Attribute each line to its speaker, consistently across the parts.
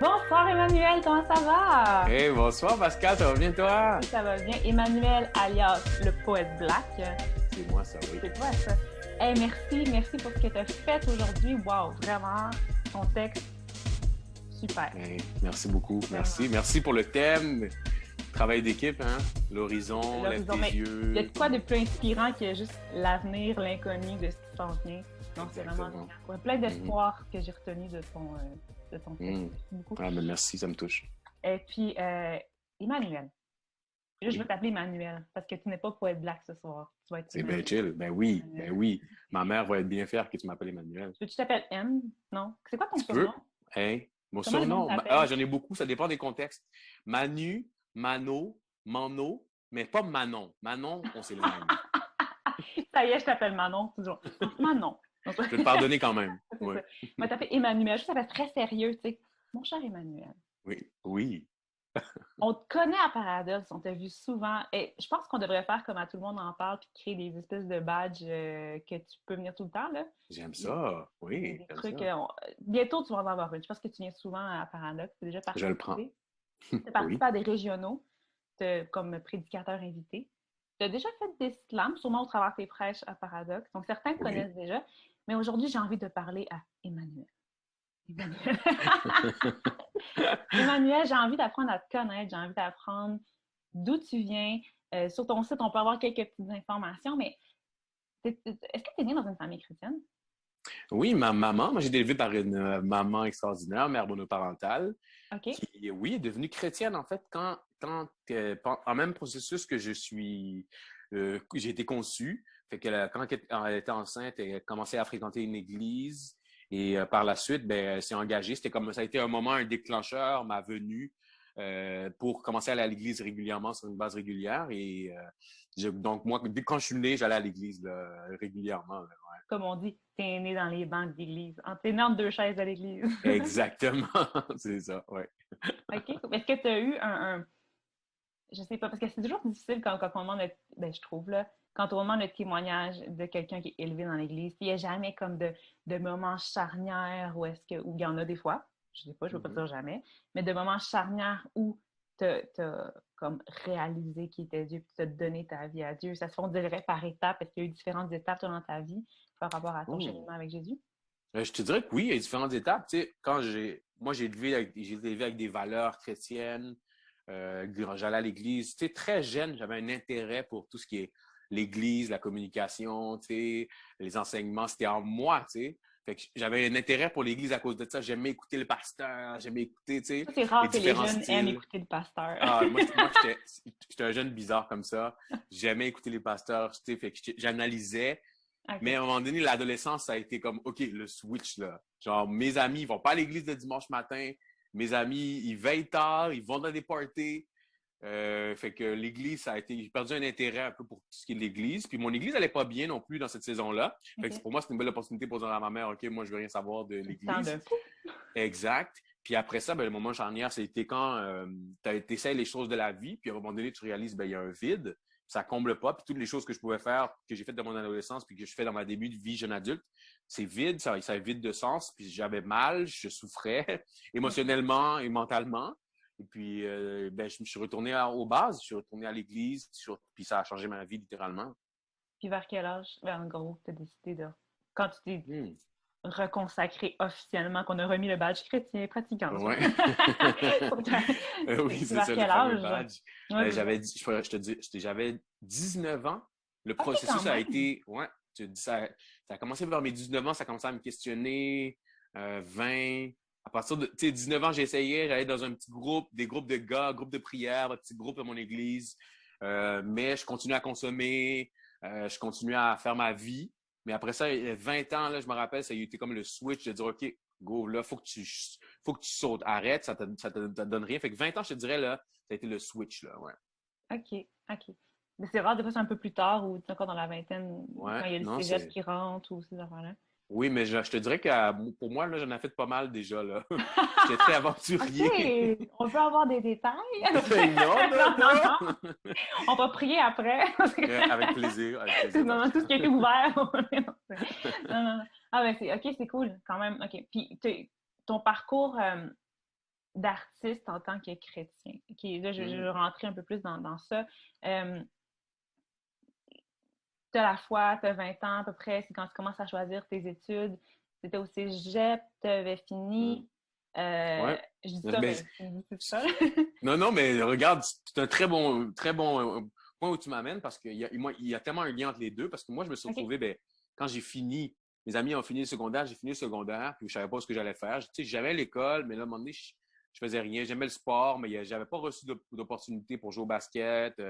Speaker 1: Bonsoir Emmanuel, comment ça va?
Speaker 2: Hey, bonsoir Pascal, ça va bien toi?
Speaker 1: Ça va bien. Emmanuel alias le poète black.
Speaker 2: C'est moi ça, oui.
Speaker 1: C'est toi ça. Hey, merci pour ce que tu as fait aujourd'hui. Wow, vraiment, ton texte, super.
Speaker 2: Hey, merci beaucoup,
Speaker 1: Vraiment.
Speaker 2: merci pour le thème. Travail d'équipe, hein? L'horizon, lève tes yeux.
Speaker 1: Il y a de quoi de plus inspirant que juste l'avenir, l'inconnu de ce qui s'en vient. Donc, c'est vraiment génial. Plein d'espoir que j'ai retenu de ton texte. Beaucoup.
Speaker 2: Ah, mais merci, ça me touche.
Speaker 1: Et puis, Emmanuel. Là, je veux t'appeler Emmanuel parce que tu n'es pas poète black ce soir. Tu vas être
Speaker 2: C'est bien chill. Ben oui. Ma mère va être bien fière que tu m'appelles Emmanuel.
Speaker 1: Tu t'appelles M? Non. C'est quoi ton surnom?
Speaker 2: Hey, mon
Speaker 1: Comment
Speaker 2: surnom? J'en ai beaucoup, ça dépend des contextes. Manu, Mano, Mano, mais pas Manon. Manon, on s'éloigne.
Speaker 1: Ça y est, je t'appelle Manon, toujours. Manon.
Speaker 2: Je vais te pardonner quand même.
Speaker 1: Ouais. Je t'appelle Emmanuel. Ça fait très sérieux, tu sais. Mon cher Emmanuel.
Speaker 2: Oui.
Speaker 1: On te connaît à Paradoxe, on t'a vu souvent. Et je pense qu'on devrait faire comme à tout le monde en parle, puis créer des espèces de badges que tu peux venir tout le temps, là.
Speaker 2: J'aime ça, oui.
Speaker 1: Des trucs, bientôt, tu vas en avoir une. Je pense que tu viens souvent à Paradoxe. Tu as déjà participé.
Speaker 2: Je le prends.
Speaker 1: Tu as participé à des régionaux comme prédicateur invité. Tu as déjà fait des slams, sûrement au travers de tes prêches à Paradoxe. Donc, certains te connaissent déjà. Mais aujourd'hui, j'ai envie de parler à Emmanuel. Emmanuel, j'ai envie d'apprendre à te connaître, j'ai envie d'apprendre d'où tu viens. Sur ton site, on peut avoir quelques petites informations, mais est-ce que tu es né dans une famille chrétienne?
Speaker 2: Oui, ma maman, moi j'ai été élevé par une maman extraordinaire, mère monoparentale, qui, oui, est devenue chrétienne en fait en même processus que j'ai été conçu. Fait que quand elle était enceinte, elle a commencé à fréquenter une église. Et par la suite, ben, elle s'est engagée. Ça a été un moment, un déclencheur, ma venue pour commencer à aller à l'église régulièrement sur une base régulière. Et donc moi, quand je suis né, j'allais à l'église là, régulièrement. Là, ouais.
Speaker 1: Comme on dit, t'es né dans les bancs d'église. T'es né entre deux chaises à l'église.
Speaker 2: Exactement, c'est ça, ouais.
Speaker 1: OK. Est-ce que tu as eu je sais pas, parce que c'est toujours difficile quand on demande, je trouve, là, quand on demande le témoignage de quelqu'un qui est élevé dans l'Église, il n'y a jamais comme de moments charnières où il y en a des fois, je sais pas, je ne veux pas dire jamais, mais de moments charnières où tu as comme réalisé qui était Dieu, puis tu as donné ta vie à Dieu. Ça se fait, on dirait, par étapes. Est-ce qu'il y a eu différentes étapes dans ta vie par rapport à ton cheminement avec Jésus?
Speaker 2: Je te dirais que oui, il y a différentes étapes. Tu sais, moi, j'ai été élevé avec des valeurs chrétiennes. J'allais à l'église. Tu sais, très jeune, j'avais un intérêt pour tout ce qui est l'église, la communication, tu sais, les enseignements. C'était en moi, tu sais. Fait que j'avais un intérêt pour l'église à cause de ça. J'aimais écouter le pasteur, j'aimais écouter, tu sais,
Speaker 1: c'est rare que les jeunes
Speaker 2: styles.
Speaker 1: aiment écouter le pasteur.
Speaker 2: Moi j'étais un jeune bizarre comme ça. J'aimais écouter les pasteurs, tu sais, fait que j'analysais. Okay. Mais à un moment donné, l'adolescence, ça a été comme, OK, le switch, là. Genre, mes amis, ils vont pas à l'église le dimanche matin. Mes amis, ils veillent tard, ils vont dans des parties. Fait que l'église, j'ai perdu un intérêt un peu pour tout ce qui est l'église. Puis mon église allait pas bien non plus dans cette saison-là. Fait que pour moi, c'est une belle opportunité pour dire à ma mère, OK, moi, je veux rien savoir de l'église. Exact. Puis après ça, le moment charnière, c'était quand tu essaies les choses de la vie, puis à un moment donné, tu réalises, il y a un vide. Ça comble pas. Puis toutes les choses que je pouvais faire, que j'ai faites dans mon adolescence, puis que je fais dans ma début de vie jeune adulte, c'est vide, ça vide de sens. Puis j'avais mal, je souffrais émotionnellement et mentalement. Et puis, je me suis retourné aux bases, je suis retourné à l'église, puis ça a changé ma vie littéralement.
Speaker 1: Puis vers quel âge, en gros, tu as décidé de... Quand tu t'es reconsacré officiellement, qu'on a remis le badge chrétien pratiquant.
Speaker 2: Ouais. Oui, c'est ça, le fameux badge. Ouais, j'avais 19 ans. Le processus a été... Ouais, ça a commencé vers mes 19 ans, ça a commencé à me questionner. 20... À partir de 19 ans, j'essayais, j'allais dans un petit groupe, des groupes de gars, groupe de prière, un petit groupe à mon église. Mais je continuais à consommer, je continuais à faire ma vie. Mais après ça, 20 ans, là, je me rappelle, ça a été comme le switch de dire, OK, go, là, faut que tu sautes, arrête, ça te donne rien. Fait que 20 ans, je te dirais, là, ça a été le switch, là, ouais.
Speaker 1: OK. Mais c'est rare, des fois, c'est un peu plus tard ou encore dans la vingtaine, quand il y a le cégep qui rentre ou ces affaires-là.
Speaker 2: Oui, mais je te dirais que pour moi, là, j'en ai fait pas mal déjà, là. J'étais très aventurier.
Speaker 1: OK, on peut avoir des détails?
Speaker 2: Non.
Speaker 1: On va prier après.
Speaker 2: Avec plaisir.
Speaker 1: Non, tout ce qui a été ouvert. non. Ah, ben, OK, c'est cool, quand même. OK. Puis, ton parcours d'artiste en tant que chrétien? Là, je vais rentrer un peu plus dans ça. Tu as la foi, tu as 20 ans à peu près, c'est quand tu commences à choisir tes études. C'était au cégep, tu avais fini.
Speaker 2: Ouais.
Speaker 1: Je dis ça, mais c'est ça.
Speaker 2: Non, mais regarde, c'est un très bon point où tu m'amènes parce qu'il y a tellement un lien entre les deux. Parce que moi, je me suis
Speaker 1: OK.
Speaker 2: retrouvé, ben, quand j'ai fini, mes amis ont fini le secondaire, j'ai fini le secondaire, puis je savais pas ce que j'allais faire. Tu sais, j'avais l'école, mais là, à un moment donné, je faisais rien. J'aimais le sport, mais j'avais pas reçu d'opportunité pour jouer au basket,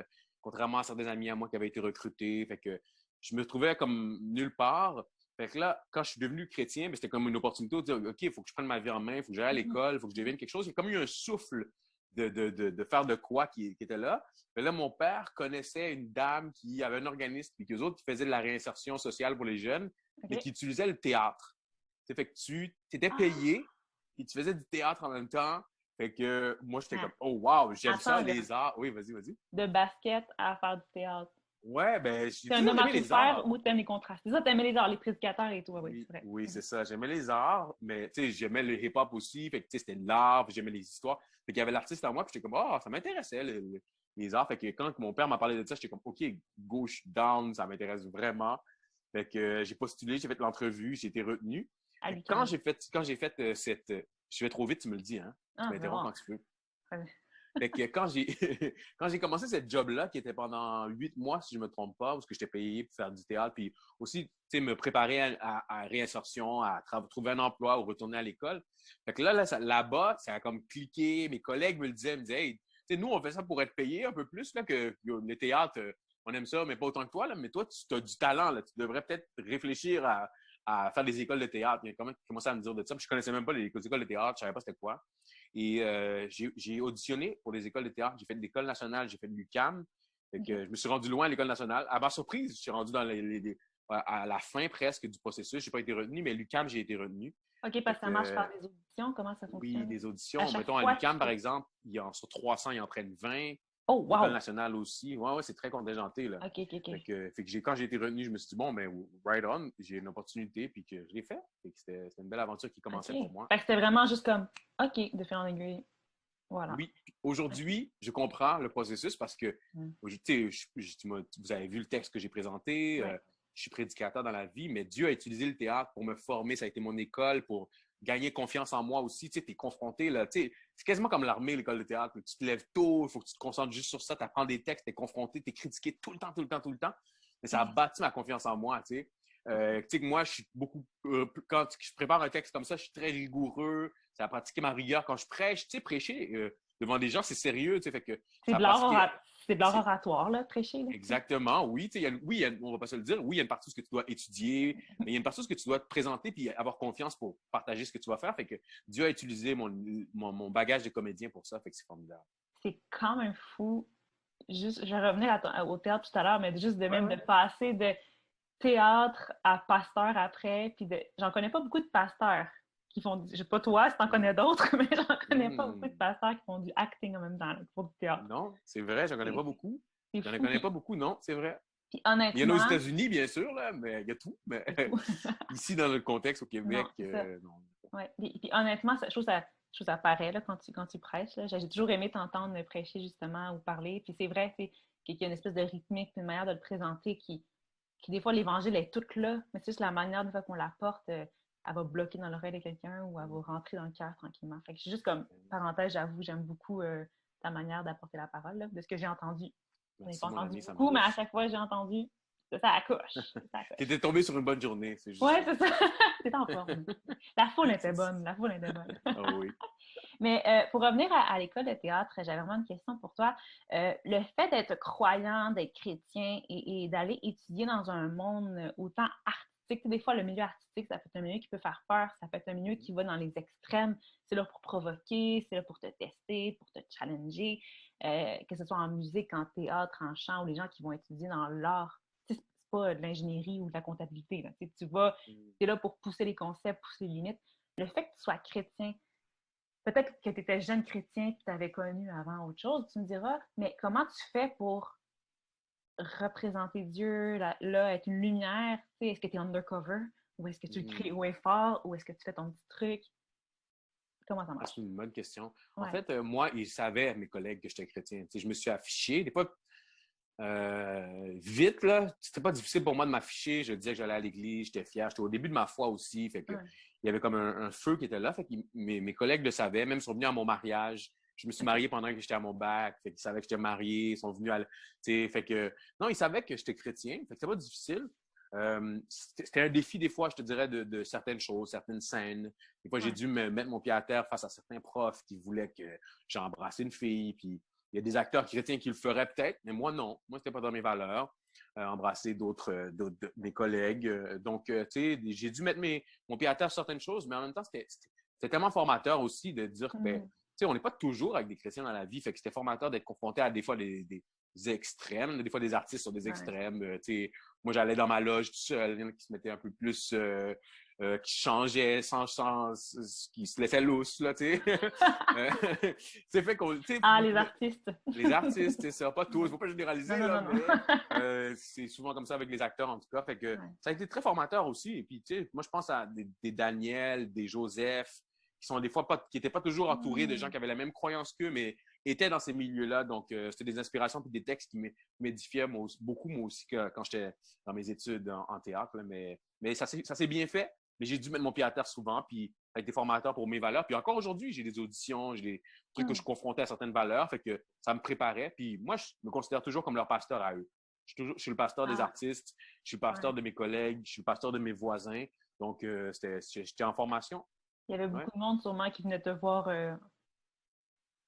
Speaker 2: contrairement à certains amis à moi qui avaient été recrutés. Fait que je me trouvais comme nulle part. Fait que là, quand je suis devenu chrétien, ben, c'était comme une opportunité de dire, OK, il faut que je prenne ma vie en main, il faut que j'aille à l'école, il faut que je devienne quelque chose. Il y a comme eu un souffle de faire de quoi qui était là. Mais là, mon père connaissait une dame qui avait un organisme, puis qu'eux autres, qui faisaient de la réinsertion sociale pour les jeunes, mais qui utilisait le théâtre. Fait que tu étais payé, puis tu faisais du théâtre en même temps. Fait que moi, j'étais comme, oh wow, j'aime ça, les arts. Oui, vas-y.
Speaker 1: De basket à faire du théâtre.
Speaker 2: Ouais, ben, j'ai
Speaker 1: T'es un
Speaker 2: toujours
Speaker 1: homme à
Speaker 2: aimé
Speaker 1: tout
Speaker 2: les
Speaker 1: faire
Speaker 2: arts.
Speaker 1: ou t'aimes les contrastes? C'est ça, t'aimais les arts, les prédicateurs et tout, oui,
Speaker 2: Oui,
Speaker 1: c'est vrai.
Speaker 2: oui, c'est ça. J'aimais les arts, mais tu sais, j'aimais le hip-hop aussi. Fait que tu sais, c'était de l'art, puis j'aimais les histoires. Fait qu'il y avait l'artiste en moi, puis j'étais comme, oh, ça m'intéressait, les arts. Fait que quand mon père m'a parlé de ça, j'étais comme, OK, gauche down, ça m'intéresse vraiment. Fait que j'ai postulé, j'ai fait l'entrevue, j'ai été retenu.
Speaker 1: À
Speaker 2: Fait que
Speaker 1: l'UQAM.
Speaker 2: quand j'ai fait cette. Je vais trop vite, tu me le dis, hein? Tu
Speaker 1: Ah, c'est
Speaker 2: m'interromps
Speaker 1: bon.
Speaker 2: quand tu veux. Fait que quand j'ai commencé cette job-là, qui était pendant 8 mois, si je me trompe pas, où j'étais payé pour faire du théâtre, puis aussi, tu sais, me préparer à réinsertion, à trouver un emploi ou retourner à l'école. Fait que là-bas, ça a comme cliqué. Mes collègues me le disaient, hey, tu sais, nous, on fait ça pour être payé un peu plus, là, que le théâtre, on aime ça, mais pas autant que toi, là. Mais toi, tu as du talent, là. Tu devrais peut-être réfléchir à faire des écoles de théâtre. Il y a quand même commencé à me dire de ça. Puis je connaissais même pas les écoles de théâtre, je savais pas c'était quoi. Et j'ai auditionné pour les écoles de théâtre. J'ai fait de l'école nationale, j'ai fait de l'UQAM. Fait que je me suis rendu loin à l'école nationale. À ma surprise, je suis rendu dans à la fin presque du processus. Je n'ai pas été retenu, mais l'UQAM, j'ai été retenu.
Speaker 1: OK, parce que ça marche par des auditions. Comment ça
Speaker 2: Oui,
Speaker 1: fonctionne?
Speaker 2: des
Speaker 1: À
Speaker 2: auditions.
Speaker 1: chaque
Speaker 2: Mettons, à
Speaker 1: fois, tu
Speaker 2: l'UQAM, par
Speaker 1: fais...
Speaker 2: exemple, sur 300, il en prennent 20.
Speaker 1: Oh,
Speaker 2: L'école
Speaker 1: wow!
Speaker 2: nationale aussi. Ouais, c'est très contingenté, là.
Speaker 1: OK.
Speaker 2: Fait que quand j'ai été retenu, je me suis dit, bon, ben, right on, j'ai une opportunité, puis que je l'ai fait. Fait que c'était une belle aventure qui
Speaker 1: OK.
Speaker 2: commençait pour moi.
Speaker 1: Fait que c'était vraiment juste comme, OK, de fil en aiguille. Voilà.
Speaker 2: Oui, aujourd'hui, je comprends le processus parce que, tu sais, vous avez vu le texte que j'ai présenté, je suis prédicateur dans la vie, mais Dieu a utilisé le théâtre pour me former, ça a été mon école pour gagner confiance en moi aussi. Tu sais, tu es confronté, là, tu sais, c'est quasiment comme l'armée, l'école de théâtre. Tu te lèves tôt, il faut que tu te concentres juste sur ça, tu apprends des textes, tu es confronté, tu es critiqué tout le temps. Mais ça a bâti ma confiance en moi, tu sais. Tu sais que moi, je suis beaucoup. Quand je prépare un texte comme ça, je suis très rigoureux. Ça a pratiqué ma rigueur. Quand je prêche, tu sais, prêcher devant des gens, c'est sérieux, tu sais. Fait que ça a pratiqué.
Speaker 1: C'est de l'art oratoire, là, prêcher. Là.
Speaker 2: Exactement, oui. Tu sais, on va pas se le dire. Oui, il y a une partie où ce que tu dois étudier, mais il y a une partie où ce que tu dois te présenter puis avoir confiance pour partager ce que tu vas faire. Fait que Dieu a utilisé mon bagage de comédien pour ça. Fait que c'est formidable.
Speaker 1: C'est quand même fou. Juste, je revenais au théâtre tout à l'heure, mais juste de même de
Speaker 2: Ouais.
Speaker 1: passer de théâtre à pasteur après, puis j'en connais pas beaucoup de pasteurs qui font du, je sais pas toi si t'en connais d'autres, mais j'en connais pas beaucoup de pasteurs qui font du acting en même temps, là, qui font du théâtre.
Speaker 2: Non, c'est vrai, j'en connais pas beaucoup.
Speaker 1: C'est
Speaker 2: J'en
Speaker 1: fou.
Speaker 2: connais pas beaucoup, non, c'est vrai.
Speaker 1: Puis
Speaker 2: Il y en a aux
Speaker 1: honnêtement,
Speaker 2: États-Unis, bien sûr, là, mais il y a tout. Mais
Speaker 1: c'est tout.
Speaker 2: ici, dans le contexte au
Speaker 1: Non,
Speaker 2: Québec,
Speaker 1: c'est ça.
Speaker 2: non.
Speaker 1: Ouais. Puis honnêtement, je trouve ça paraît là, quand tu prêches. Là. J'ai toujours aimé t'entendre prêcher justement ou parler. Puis c'est vrai qu'il y a une espèce de rythmique, une manière de le présenter qui des fois, l'évangile est toute là, mais c'est juste la manière, une fois qu'on la porte, elle va bloquer dans l'oreille de quelqu'un ou elle va rentrer dans le cœur tranquillement. Fait que c'est juste comme, parenthèse, j'avoue, j'aime beaucoup ta manière d'apporter la parole, là, de ce que j'ai entendu. Je n'ai
Speaker 2: Merci,
Speaker 1: pas
Speaker 2: mon
Speaker 1: entendu
Speaker 2: ami, ça me
Speaker 1: beaucoup, mais à
Speaker 2: touche.
Speaker 1: chaque fois que j'ai entendu, ça accroche.
Speaker 2: T'étais tombé sur une bonne journée, c'est juste
Speaker 1: Ouais,
Speaker 2: ça.
Speaker 1: c'est ça. T'es en forme. La foule était bonne. La foule était bonne.
Speaker 2: Ah oui.
Speaker 1: Mais pour revenir à l'école de théâtre, j'avais vraiment une question pour toi. Le fait d'être croyant, d'être chrétien et d'aller étudier dans un monde autant artistique, des fois le milieu artistique, ça peut être un milieu qui peut faire peur, ça peut être un milieu qui va dans les extrêmes. C'est là pour provoquer, c'est là pour te tester, pour te challenger, que ce soit en musique, en théâtre, en chant, ou les gens qui vont étudier dans l'art. C'est pas de l'ingénierie ou de la comptabilité. Là. Tu es là pour pousser les concepts, pousser les limites. Le fait que tu sois chrétien, peut-être que tu étais jeune chrétien et tu avais connu avant autre chose, tu me diras, mais comment tu fais pour représenter Dieu, là être une lumière? Est-ce que tu es undercover? Ou est-ce que tu le crées haut et fort? Ou est-ce que tu fais ton petit truc? Comment ça marche?
Speaker 2: C'est une bonne question. En
Speaker 1: Ouais.
Speaker 2: fait, moi, ils savaient, mes collègues, que j'étais chrétien. Tu sais, je me suis affiché. Des fois, vite, là, c'était pas difficile pour moi de m'afficher. Je disais que j'allais à l'église, j'étais fier. J'étais au début de ma foi aussi. Fait que
Speaker 1: Ouais.
Speaker 2: il y avait comme un feu qui était là. Fait que mes collègues le savaient. Même ils sont venus à mon mariage. Je me suis marié pendant que j'étais à mon bac. Fait qu'ils savaient que j'étais marié. Ils sont venus tu sais, fait que, non, ils savaient que j'étais chrétien. Fait que c'était pas difficile. C'était un défi des fois, je te dirais, de certaines choses, certaines scènes. Des fois, j'ai dû me mettre mon pied à terre face à certains profs qui voulaient que j'embrasse une fille. Puis il y a des acteurs chrétiens qui le feraient peut-être, mais moi, non. Moi, c'était pas dans mes valeurs. Embrasser des collègues. Donc, tu sais, j'ai dû mettre mon pied à terre sur certaines choses, mais en même temps, c'était tellement formateur aussi de dire que, ben, tu sais, on n'est pas toujours avec des chrétiens dans la vie. Fait que c'était formateur d'être confronté à des fois des extrêmes. Des fois, des artistes sur des extrêmes. Tu sais, moi, j'allais dans ma loge tout seul. Il y en a qui se mettaient un peu plus... qui changeaient qui se laissaient lousse, là, tu sais. C'est fait qu'on...
Speaker 1: Les artistes.
Speaker 2: Les artistes, c'est ça. Pas tous. Il ne faut pas généraliser,
Speaker 1: Non,
Speaker 2: là,
Speaker 1: non, non.
Speaker 2: mais c'est souvent comme ça avec les acteurs, en tout cas. Fait que ça a été très formateur aussi. Et puis, tu sais, moi, je pense à des Daniel, des Joseph, qui sont des fois qui n'étaient pas toujours entourés de gens qui avaient la même croyance qu'eux, mais étaient dans ces milieux-là. Donc, c'était des inspirations puis des textes qui m'édifiaient beaucoup, moi aussi, quand j'étais dans mes études en théâtre. Là. Mais ça s'est bien fait. Mais j'ai dû mettre mon pied à terre souvent, puis ça a été formateur pour mes valeurs. Puis encore aujourd'hui, j'ai des auditions, j'ai des trucs où je suis confronté à certaines valeurs, fait que ça me préparait. Puis moi, je me considère toujours comme leur pasteur à eux. Je suis le pasteur des artistes, je suis le pasteur de mes collègues, je suis le pasteur de mes voisins. Donc, j'étais en formation.
Speaker 1: Il y avait beaucoup de monde sûrement qui venait te voir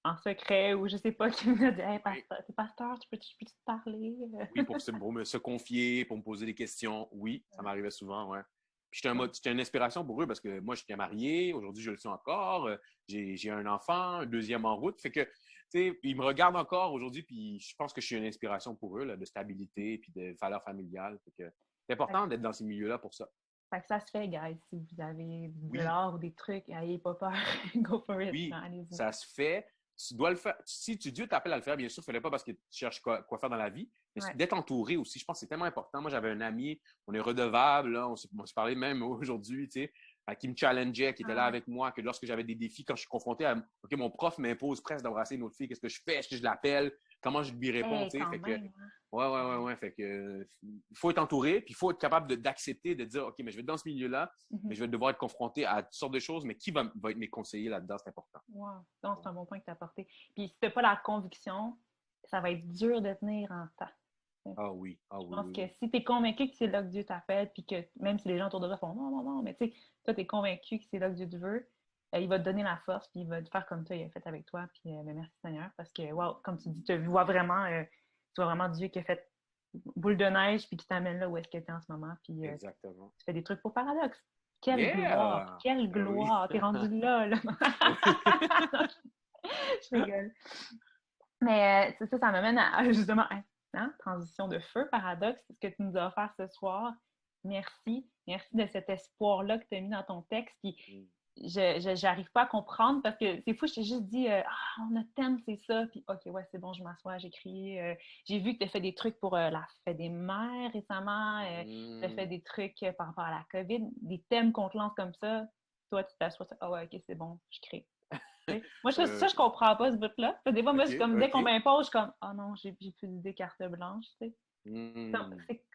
Speaker 1: en secret ou je sais pas, qui venait dire hey, pasteur, t'es pasteur, tu peux te parler?
Speaker 2: Oui, pour se confier, pour me poser des questions. Oui, ça m'arrivait souvent, ouais. Puis j'étais une inspiration pour eux parce que moi, j'étais marié, aujourd'hui, je le suis encore. J'ai un enfant, un deuxième en route. Fait que, tu sais, ils me regardent encore aujourd'hui, puis je pense que je suis une inspiration pour eux, là, de stabilité puis de valeurs familiales. Fait que c'est important d'être dans ces milieux-là pour ça.
Speaker 1: Fait que ça se fait, guys. Si vous avez de l'art ou des trucs, n'ayez pas peur. Go for it.
Speaker 2: Oui,
Speaker 1: allez-y.
Speaker 2: ça se fait. Tu dois le faire. Si Dieu t'appelle à le faire, bien sûr, fais-le pas parce que tu cherches quoi faire dans la vie, mais d'être entouré aussi, je pense que c'est tellement important. Moi, j'avais un ami, on est redevable, là, on s'est parlé même aujourd'hui, tu sais, qui me challengeait, qui était là avec moi, que lorsque j'avais des défis, quand je suis confronté à OK, mon prof m'impose presque d'embrasser une autre fille, qu'est-ce que je fais? Est-ce que je l'appelle? Comment je lui réponds? Tu sais, fait que, ouais. Fait que il faut être entouré, puis il faut être capable d'accepter, de dire OK, mais je vais être dans ce milieu-là, mais je vais devoir être confronté à toutes sortes de choses, mais qui va être mes conseillers là-dedans, c'est important.
Speaker 1: Wow. Donc, c'est un bon point que tu as apporté. Puis si tu n'as pas la conviction, ça va être dur de tenir en temps.
Speaker 2: Ah oui.
Speaker 1: Je pense que si tu es convaincu que c'est là que Dieu t'appelle, puis que même si les gens autour de toi font non, mais tu sais, toi, tu es convaincu que c'est là que Dieu te veut, il va te donner la force, puis il va te faire comme toi, il a fait avec toi. Puis merci Seigneur, parce que, wow, comme tu dis, tu vois vraiment Dieu qui a fait boule de neige, puis qui t'amène là où est-ce que tu es en ce moment. Puis
Speaker 2: Exactement.
Speaker 1: tu fais des trucs pour Paradoxe. Quelle gloire! Quelle gloire! T'es rendu là! Je rigole. Mais ça m'amène à justement transition de feu, Paradoxe, ce que tu nous as offert ce soir. Merci. Merci de cet espoir-là que tu as mis dans ton texte. Puis je n'arrive pas à comprendre parce que c'est fou, je t'ai juste dit notre thème, c'est ça. Puis OK, ouais, c'est bon, je m'assois, j'écris. J'ai vu que tu as fait des trucs pour la fête des mères récemment. Tu as fait des trucs par rapport à la COVID, des thèmes qu'on te lance comme ça. Toi, tu t'assois, ouais, OK, c'est bon, je crée. Moi, je comprends pas ce bout-là. Des fois, moi, dès qu'on m'impose, je suis comme, non, j'ai plus d'idées carte blanche, tu sais.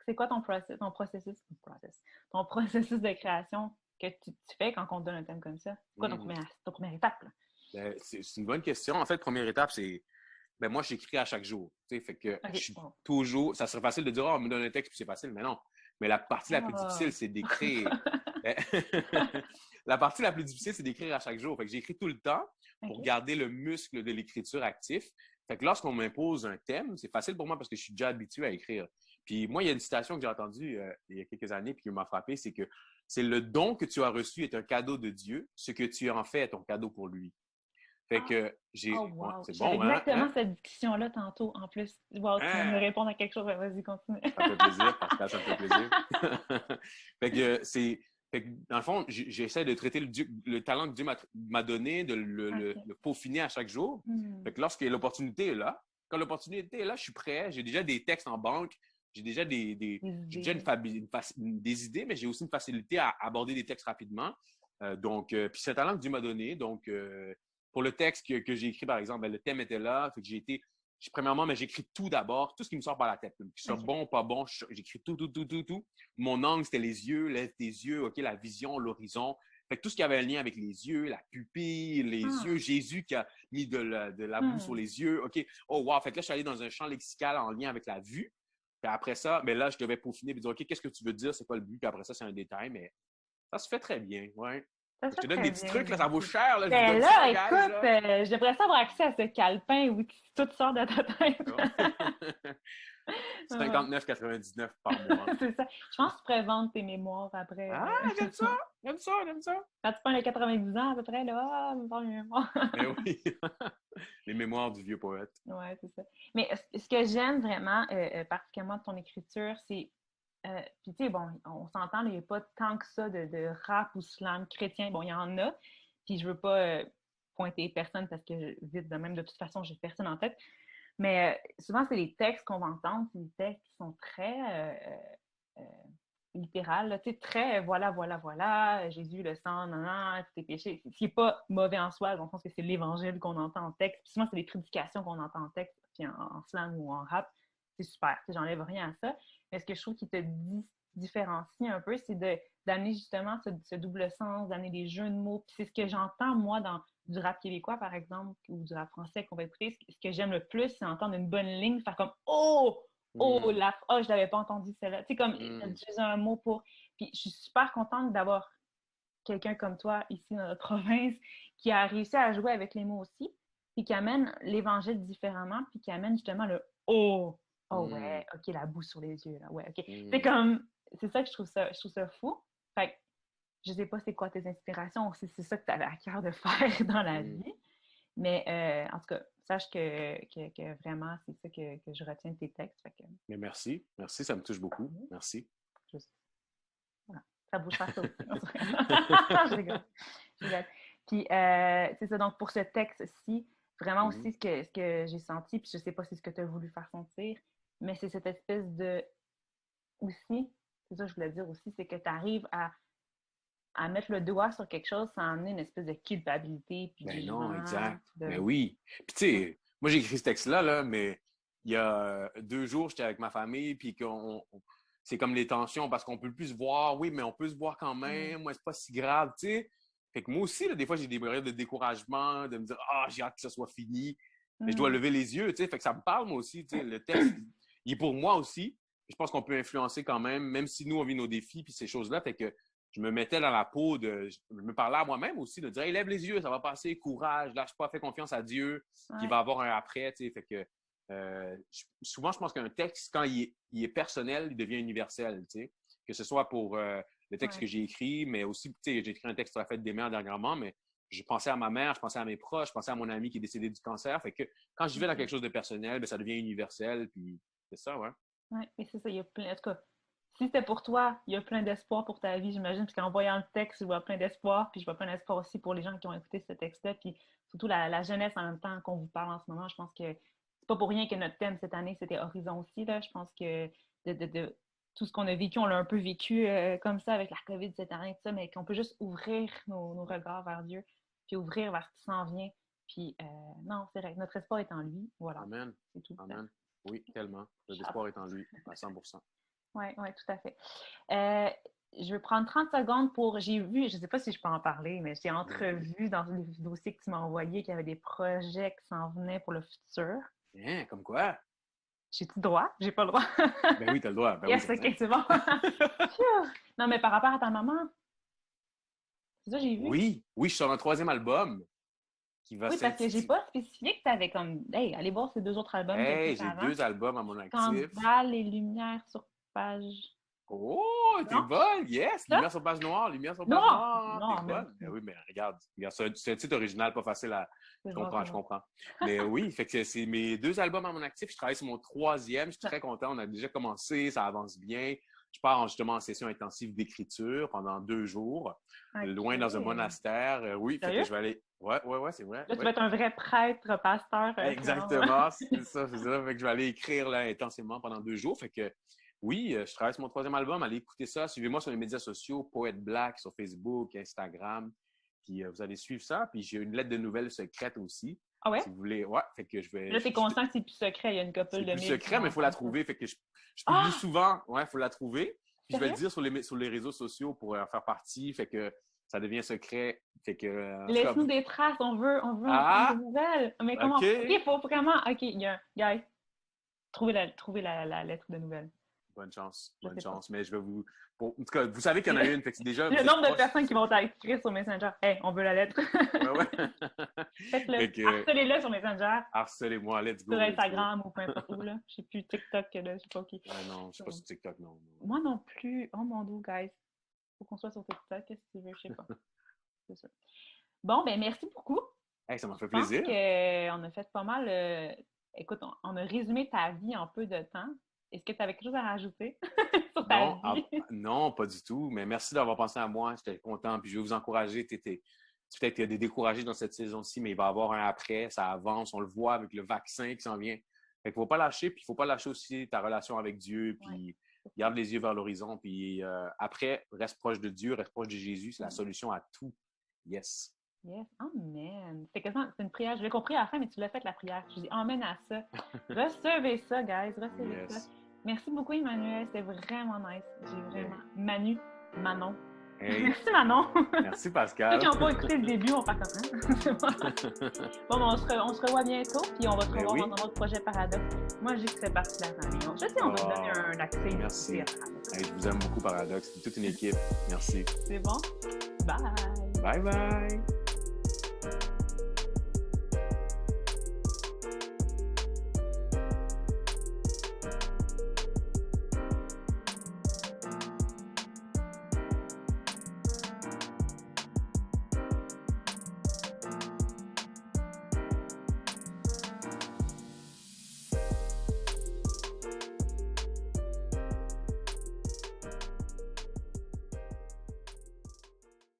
Speaker 1: C'est quoi ton processus de création que tu fais quand on te donne un thème comme ça? C'est quoi ton première étape, là?
Speaker 2: C'est une bonne question. En fait, première étape, c'est, moi, j'écris à chaque jour. Tu sais, fait que je suis toujours, ça serait facile de dire, on me donne un texte, puis c'est facile, mais non. Mais la partie la plus difficile, c'est d'écrire. La partie la plus difficile, c'est d'écrire à chaque jour. Fait que j'écris tout le temps pour garder le muscle de l'écriture actif. Fait que lorsqu'on m'impose un thème, c'est facile pour moi parce que je suis déjà habitué à écrire. Puis moi, il y a une citation que j'ai entendue il y a quelques années puis qui m'a frappé, c'est que c'est le don que tu as reçu est un cadeau de Dieu, ce que tu en fais est ton cadeau pour lui. Fait que j'ai...
Speaker 1: wow.
Speaker 2: C'est bon,
Speaker 1: exactement cette discussion-là tantôt, en plus. Wow, tu viens de me répondre à quelque chose. Vas-y, continue.
Speaker 2: Ça me fait plaisir, Pascal, ça me fait plaisir. Fait que dans le fond, j'essaie de traiter le talent que Dieu m'a donné, de le peaufiner à chaque jour. Fait que lorsque l'opportunité est là, quand l'opportunité est là, je suis prêt. J'ai déjà des textes en banque. J'ai déjà des idées, mais j'ai aussi une facilité à aborder des textes rapidement. Puis c'est un talent que Dieu m'a donné. Donc, pour le texte que j'ai écrit, par exemple, ben, le thème était là. Fait que premièrement, mais j'écris tout d'abord, tout ce qui me sort par la tête. Que ce soit bon ou pas bon, j'écris tout, tout, tout, tout, tout. Mon angle, c'était les yeux, lève tes yeux, OK, la vision, l'horizon. Fait que tout ce qui avait un lien avec les yeux, la pupille, les yeux, Jésus qui a mis de la boue sur les yeux. OK, oh wow. Fait que là, je suis allé dans un champ lexical en lien avec la vue. Puis après ça, ben là, je devais peaufiner et dire, OK, qu'est-ce que tu veux dire? C'est quoi le but? Puis après ça, c'est un détail, mais ça se fait très bien, ouais. Je te donne des petits trucs, là, ça vaut cher, là.
Speaker 1: Ben là, écoute, j'aimerais ça avoir accès à ce calepin où tout sort de ta tête.
Speaker 2: 59,99 par mois.
Speaker 1: C'est ça. Je pense que tu pourrais vendre tes mémoires après.
Speaker 2: Ah, j'aime ça, j'aime ça, j'aime ça.
Speaker 1: Quand tu prends les 90 ans à peu près, là, me faire mes mémoires.
Speaker 2: Mais oui, les mémoires du vieux poète.
Speaker 1: Oui, c'est ça. Mais ce que j'aime vraiment, particulièrement de ton écriture, c'est puis, tu sais, bon, on s'entend, il n'y a pas tant que ça de rap ou slam chrétien. Bon, il y en a. Puis, je veux pas pointer personne parce que, vite de même, de toute façon, j'ai personne en tête. Mais souvent, c'est les textes qu'on va entendre. C'est des textes qui sont très littérales. Tu sais, très voilà, voilà, voilà. Jésus, le sang, non, non, tous tes péchés. Ce qui n'est pas mauvais en soi. On pense que c'est l'évangile qu'on entend en texte. Puis, souvent, c'est des prédications qu'on entend en texte, puis en slam ou en rap. C'est super. J'enlève rien à ça. Mais ce que je trouve qui te différencie un peu, c'est d'amener justement ce double sens, d'amener des jeux de mots. Puis c'est ce que j'entends, moi, dans du rap québécois, par exemple, ou du rap français qu'on va écouter. Ce que j'aime le plus, c'est entendre une bonne ligne, faire comme « Oh! Oh! Je l'avais pas entendu celle-là. » Tu sais, comme utiliser un mot pour... Puis je suis super contente d'avoir quelqu'un comme toi, ici, dans notre province, qui a réussi à jouer avec les mots aussi, puis qui amène l'évangile différemment, puis qui amène justement le « Oh! » Oh ouais, OK, la boue sur les yeux, là. Ouais, OK. C'est comme, c'est ça que je trouve ça fou. Fait que, je sais pas c'est quoi tes inspirations, si c'est ça que tu avais à cœur de faire dans la vie. Mais en tout cas, sache que vraiment, c'est ça que je retiens de tes textes. Fait que...
Speaker 2: Mais merci, ça me touche beaucoup. Merci.
Speaker 1: Voilà. Ça bouge pas ça aussi. Je rigole. Puis, c'est ça, donc pour ce texte-ci, vraiment aussi ce que j'ai senti, puis je sais pas si c'est ce que tu as voulu faire sentir, mais c'est cette espèce de... Aussi, c'est ça que je voulais dire aussi, c'est que tu arrives à mettre le doigt sur quelque chose sans amener une espèce de culpabilité. Puis
Speaker 2: ben non, exact. Ben oui. Puis tu sais, moi j'ai écrit ce texte-là, là, mais il y a 2 jours, j'étais avec ma famille, puis c'est comme les tensions, parce qu'on peut plus se voir, oui, mais on peut se voir quand même, moi, c'est pas si grave, tu sais. Fait que moi aussi, là, des fois, j'ai des périodes de découragement, de me dire, j'ai hâte que ça soit fini. Mais je dois lever les yeux, tu sais. Fait que ça me parle, moi aussi, tu sais. Le texte, il est pour moi aussi. Je pense qu'on peut influencer quand même si nous, on vit nos défis puis ces choses-là. Fait que je me mettais dans la peau je me parlais à moi-même aussi, de dire, hey, lève les yeux, ça va passer, courage, lâche pas, fais confiance à Dieu, qu'il va avoir un après, tu sais. Fait que souvent, je pense qu'un texte, quand il est personnel, il devient universel, tu sais. Que ce soit pour le texte que j'ai écrit, mais aussi, tu sais, j'ai écrit un texte sur la fête des mères dernièrement, mais je pensais à ma mère, je pensais à mes proches, je pensais à mon ami qui est décédé du cancer. Fait que quand je vais dans quelque chose de personnel, ben, ça devient universel, puis c'est ça, ouais.
Speaker 1: Oui, mais c'est ça, il y a plein... En tout cas, si c'était pour toi, il y a plein d'espoir pour ta vie, j'imagine, parce qu'en voyant le texte, je vois plein d'espoir, puis je vois plein d'espoir aussi pour les gens qui ont écouté ce texte-là, puis surtout la jeunesse en même temps qu'on vous parle en ce moment. Je pense que c'est pas pour rien que notre thème cette année, c'était Horizon aussi, là. Je pense que de tout ce qu'on a vécu, on l'a un peu vécu comme ça avec la COVID cette année, tout ça, mais qu'on peut juste ouvrir nos regards vers Dieu, puis ouvrir vers ce qui s'en vient. Puis non, c'est vrai, notre espoir est en lui. Voilà.
Speaker 2: Amen.
Speaker 1: C'est tout.
Speaker 2: Amen. Oui, tellement. L'espoir est en lui, à 100%.
Speaker 1: Oui, tout à fait. Je vais prendre 30 secondes pour... J'ai vu, je ne sais pas si je peux en parler, mais j'ai entrevu dans le dossier que tu m'as envoyé qu'il y avait des projets qui s'en venaient pour le futur.
Speaker 2: Hein, comme quoi?
Speaker 1: J'ai-tu le droit? J'ai pas le droit.
Speaker 2: Ben oui, t'as le droit. Ben
Speaker 1: yes,
Speaker 2: oui,
Speaker 1: OK, c'est bon. Non, mais par rapport à ta maman, c'est ça que j'ai vu?
Speaker 2: Oui, je suis sur un 3e album.
Speaker 1: Oui, parce que j'ai pas spécifié que tu avais comme... Hey, allez voir ces 2 autres albums.
Speaker 2: Hey, j'ai 2 albums à mon actif.
Speaker 1: Scandale et Lumière sur page...
Speaker 2: Oh, t'es bonne! Yes! Lumière sur page noire, Lumière sur page noire.
Speaker 1: Non,
Speaker 2: t'es bonne. Ben oui, mais regarde c'est un titre original, pas facile à... Je comprends. Mais oui, fait que c'est mes 2 albums à mon actif. Je travaille sur mon 3e. Je suis très content. On a déjà commencé, ça avance bien. Je pars justement en session intensive d'écriture pendant 2 jours, loin dans un monastère. Oui, fait que je vais aller... Ouais, c'est vrai.
Speaker 1: Là, tu vas être un vrai prêtre, pasteur.
Speaker 2: Exactement, c'est ça. Fait que je vais aller écrire là, intensément pendant 2 jours. Fait que Oui, je travaille sur mon 3e album. Allez écouter ça. Suivez-moi sur les médias sociaux, Poète Black, sur Facebook, Instagram. Puis vous allez suivre ça. Puis j'ai une lettre de nouvelles secrète aussi.
Speaker 1: Ah ouais?
Speaker 2: Si vous voulez. Ouais, fait que je vais.
Speaker 1: Là, t'es conscient que c'est plus secret. Il y a une couple de
Speaker 2: C'est plus
Speaker 1: mails
Speaker 2: secret, mais il faut la trouver. Fait que je publie souvent. Ouais, il faut la trouver. Puis je vais le dire sur les réseaux sociaux pour en faire partie. Fait que ça devient secret. Fait que.
Speaker 1: Laisse-nous des traces. On veut entendre des nouvelles. Mais comment?
Speaker 2: OK.
Speaker 1: Il faut vraiment. OK, il y a un. Guys, trouvez la lettre de nouvelles.
Speaker 2: Bonne chance. Bonne chance. Mais je vais vous. En tout cas, vous savez qu'il y en a une. Fait que c'est déjà.
Speaker 1: Le nombre de personnes qui vont t'écrire sur Messenger. Hey, on veut la lettre.
Speaker 2: Ouais.
Speaker 1: Faites-le. Harcelez-le sur Messenger.
Speaker 2: Harcelez-moi, let's go.
Speaker 1: Sur Instagram ou peu importe où, là. Je sais plus, TikTok, là, je sais pas qui.
Speaker 2: Non, je sais pas sur TikTok, non.
Speaker 1: Moi non plus. Oh mon Dieu, guys. Faut qu'on soit sur TikTok, qu'est-ce que tu veux, je sais pas. C'est ça. Bon, ben merci beaucoup.
Speaker 2: Hey, ça m'a fait plaisir.
Speaker 1: Je pense qu'on a fait pas mal. Écoute, on a résumé ta vie en peu de temps. Est-ce que tu avais quelque chose à rajouter sur ta vie?
Speaker 2: Non, pas du tout. Mais merci d'avoir pensé à moi. J'étais content. Puis je vais vous encourager. Peut-être qu'il y a des découragés dans cette saison-ci, mais il va y avoir un après. Ça avance. On le voit avec le vaccin qui s'en vient. Fait qu'il ne faut pas lâcher. Puis il ne faut pas lâcher aussi ta relation avec Dieu. Puis garde les yeux vers l'horizon. Puis après, reste proche de Dieu, reste proche de Jésus. C'est la solution à tout. Yes.
Speaker 1: Yes. Amen. C'est une prière. Je l'ai compris à la fin, mais tu l'as fait la prière. Je dis amen à ça. Recevez ça, guys. Recevez ça. Merci beaucoup, Emmanuel. C'était vraiment nice. J'ai vraiment... Manon.
Speaker 2: Hey.
Speaker 1: Merci, Manon.
Speaker 2: Merci, Pascal.
Speaker 1: Ceux qui n'ont pas écouté le début, on part comme ça. Bon, on se revoit bientôt, puis on va te revoir dans notre projet Paradoxe. Moi, je dis que c'est parti de la famille. Je sais, on va te donner un accès.
Speaker 2: Merci. Hey, je vous aime beaucoup, Paradoxe. Toute une équipe. Merci.
Speaker 1: C'est bon? Bye.
Speaker 2: Bye bye.